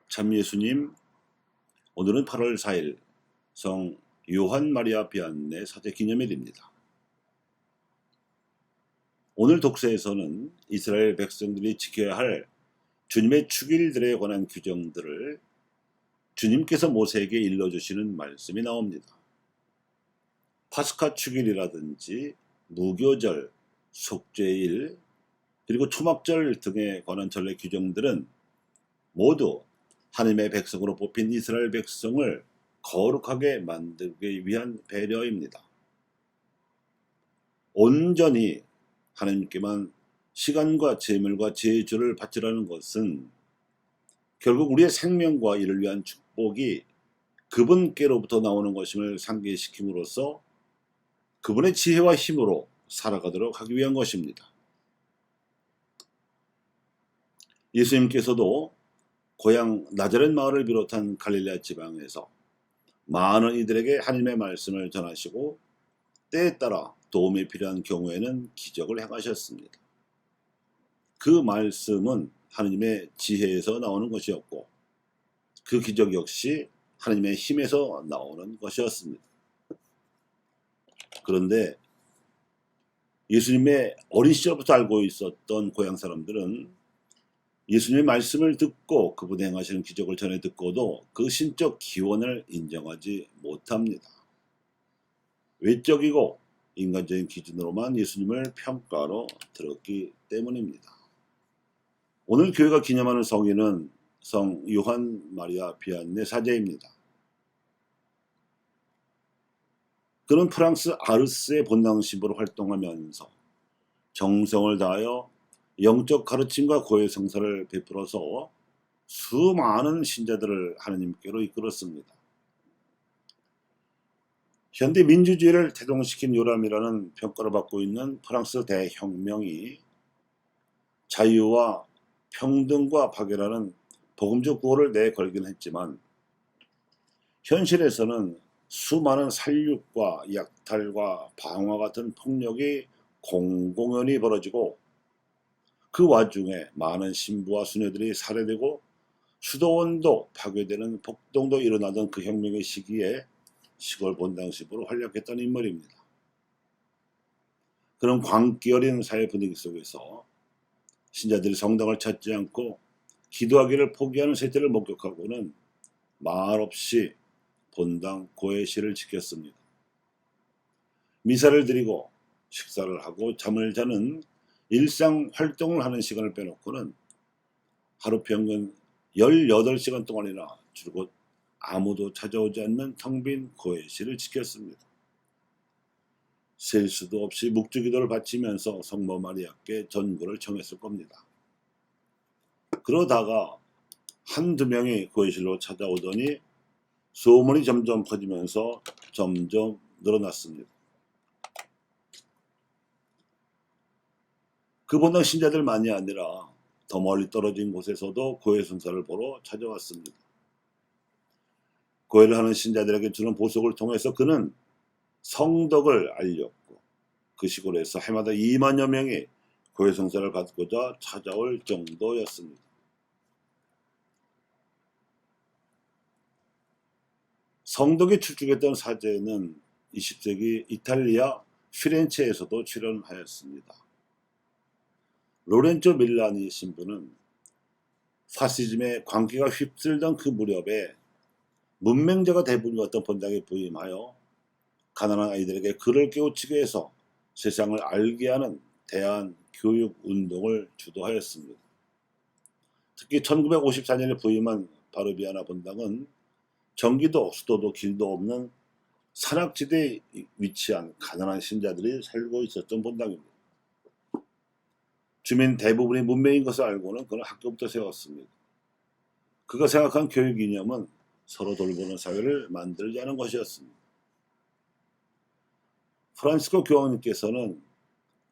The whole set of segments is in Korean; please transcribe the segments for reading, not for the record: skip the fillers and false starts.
참 예수님, 오늘은 8월 4일 성 요한 마리아 비안네 사제 기념일입니다. 오늘 독서에서는 이스라엘 백성들이 지켜야 할 주님의 축일들에 관한 규정들을 주님께서 모세에게 일러주시는 말씀이 나옵니다. 파스카 축일이라든지 무교절, 속죄일, 그리고 초막절 등에 관한 전례 규정들은 모두 하나님의 백성으로 뽑힌 이스라엘 백성을 거룩하게 만들기 위한 배려입니다. 온전히 하나님께만 시간과 재물과 제주를 바치라는 것은 결국 우리의 생명과 이를 위한 축복이 그분께로부터 나오는 것임을 상기시킴으로써 그분의 지혜와 힘으로 살아가도록 하기 위한 것입니다. 예수님께서도 고향 나자렛 마을을 비롯한 갈릴레아 지방에서 많은 이들에게 하나님의 말씀을 전하시고 때에 따라 도움이 필요한 경우에는 기적을 행하셨습니다. 그 말씀은 하나님의 지혜에서 나오는 것이었고 그 기적 역시 하나님의 힘에서 나오는 것이었습니다. 그런데 예수님의 어린 시절부터 알고 있었던 고향 사람들은 예수님의 말씀을 듣고 그분이 행하시는 기적을 전해 듣고도 그 신적 기원을 인정하지 못합니다. 외적이고 인간적인 기준으로만 예수님을 평가로 들었기 때문입니다. 오늘 교회가 기념하는 성인은 성 요한 마리아 비안네 사제입니다. 그는 프랑스 아르스의 본당 신부로 활동하면서 정성을 다하여 영적 가르침과 고해 성사를 베풀어서 수많은 신자들을 하나님께로 이끌었습니다. 현대 민주주의를 태동시킨 요람이라는 평가를 받고 있는 프랑스 대혁명이 자유와 평등과 파괴라는 복음적 구호를 내걸긴 했지만 현실에서는 수많은 살육과 약탈과 방화 같은 폭력이 공공연히 벌어지고 그 와중에 많은 신부와 수녀들이 살해되고 수도원도 파괴되는 폭동도 일어나던 그 혁명의 시기에 시골 본당신부로 활약했던 인물입니다. 그런 광기 어린 사회 분위기 속에서 신자들이 성당을 찾지 않고 기도하기를 포기하는 세태를 목격하고는 말없이 본당 고해실을 지켰습니다. 미사를 드리고 식사를 하고 잠을 자는 일상 활동을 하는 시간을 빼놓고는 하루 평균 18시간 동안이나 줄곧 아무도 찾아오지 않는 텅 빈 고해실을 지켰습니다. 셀 수도 없이 묵주기도를 바치면서 성모 마리아께 전구를 청했을 겁니다. 그러다가 한두 명이 고해실로 찾아오더니 소문이 점점 퍼지면서 점점 늘어났습니다. 그 본당 신자들만이 아니라 더 멀리 떨어진 곳에서도 고해 성사를 보러 찾아왔습니다. 고해를 하는 신자들에게 주는 보석을 통해서 그는 성덕을 알렸고 그 시골에서 해마다 2만여 명이 고해 성사를 받고자 찾아올 정도였습니다. 성덕이 출중했던 사제는 20세기 이탈리아 피렌체에서도 출연하였습니다. 로렌조 밀라니 신부는 파시즘의 광기가 휩쓸던 그 무렵에 문맹자가 대부분이었던 본당에 부임하여 가난한 아이들에게 글을 깨우치게 해서 세상을 알게 하는 대한 교육 운동을 주도하였습니다. 특히 1954년에 부임한 바르비아나 본당은 전기도 수도도 길도 없는 산악지대에 위치한 가난한 신자들이 살고 있었던 본당입니다. 주민 대부분이 문맹인 것을 알고는 그는 학교부터 세웠습니다. 그가 생각한 교육 이념은 서로 돌보는 사회를 만들자는 것이었습니다. 프란시스코 교황님께서는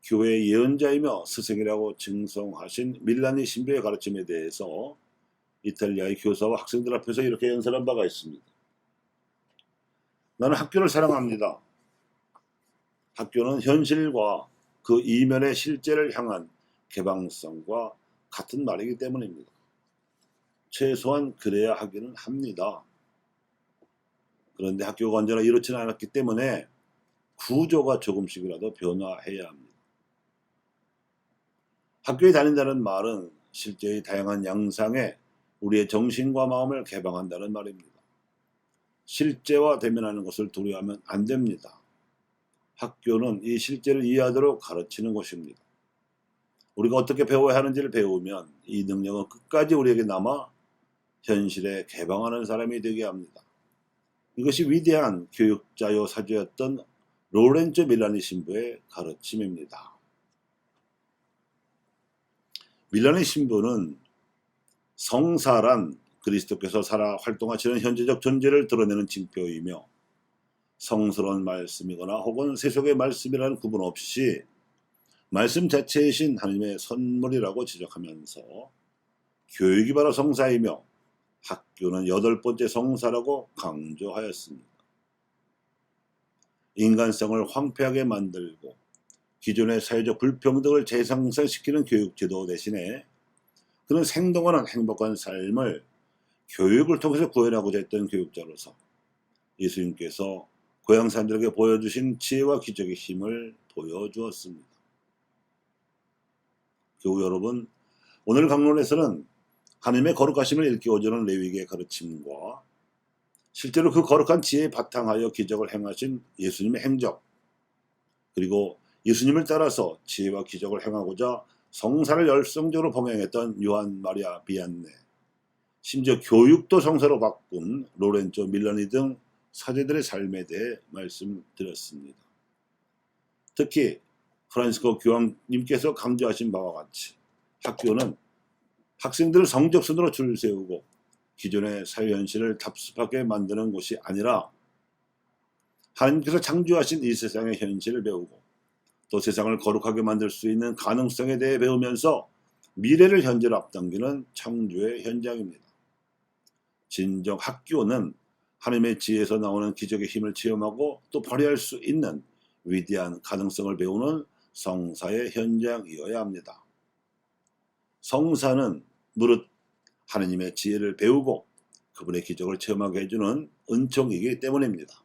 교회의 예언자이며 스승이라고 증송하신 밀라니 신부의 가르침에 대해서 이탈리아의 교사와 학생들 앞에서 이렇게 연설한 바가 있습니다. 나는 학교를 사랑합니다. 학교는 현실과 그 이면의 실제를 향한 개방성과 같은 말이기 때문입니다. 최소한 그래야 하기는 합니다. 그런데 학교가 언제나 이렇지는 않았기 때문에 구조가 조금씩이라도 변화해야 합니다. 학교에 다닌다는 말은 실제의 다양한 양상에 우리의 정신과 마음을 개방한다는 말입니다. 실제와 대면하는 것을 두려워하면 안 됩니다. 학교는 이 실제를 이해하도록 가르치는 곳입니다. 우리가 어떻게 배워야 하는지를 배우면 이 능력은 끝까지 우리에게 남아 현실에 개방하는 사람이 되게 합니다. 이것이 위대한 교육자요 사주였던 로렌조 밀라니 신부의 가르침입니다. 밀라니 신부는 성사란 그리스도께서 살아 활동하시는 현재적 존재를 드러내는 징표이며 성스러운 말씀이거나 혹은 세속의 말씀이라는 구분 없이 말씀 자체이신 하나님의 선물이라고 지적하면서 교육이 바로 성사이며 학교는 8번째 성사라고 강조하였습니다. 인간성을 황폐하게 만들고 기존의 사회적 불평등을 재상승시키는 교육제도 대신에 그는 생동하는 행복한 삶을 교육을 통해서 구현하고자 했던 교육자로서 예수님께서 고향 사람들에게 보여주신 지혜와 기적의 힘을 보여주었습니다. 교우 여러분, 오늘 강론에서는 하나님의 거룩하심을 일깨워주는 레위기의 가르침과 실제로 그 거룩한 지혜에 바탕하여 기적을 행하신 예수님의 행적, 그리고 예수님을 따라서 지혜와 기적을 행하고자 성사를 열성적으로 봉행했던 요한 마리아 비안네, 심지어 교육도 성사로 바꾼 로렌조 밀라니 등 사제들의 삶에 대해 말씀드렸습니다. 특히 프란시스코 교황님께서 강조하신 바와 같이 학교는 학생들을 성적순으로 줄 세우고 기존의 사회 현실을 답습하게 만드는 곳이 아니라 하나님께서 창조하신 이 세상의 현실을 배우고 또 세상을 거룩하게 만들 수 있는 가능성에 대해 배우면서 미래를 현재로 앞당기는 창조의 현장입니다. 진정 학교는 하나님의 지혜에서 나오는 기적의 힘을 체험하고 또 발휘할 수 있는 위대한 가능성을 배우는 성사의 현장이어야 합니다. 성사는 무릇 하나님의 지혜를 배우고 그분의 기적을 체험하게 해주는 은총이기 때문입니다.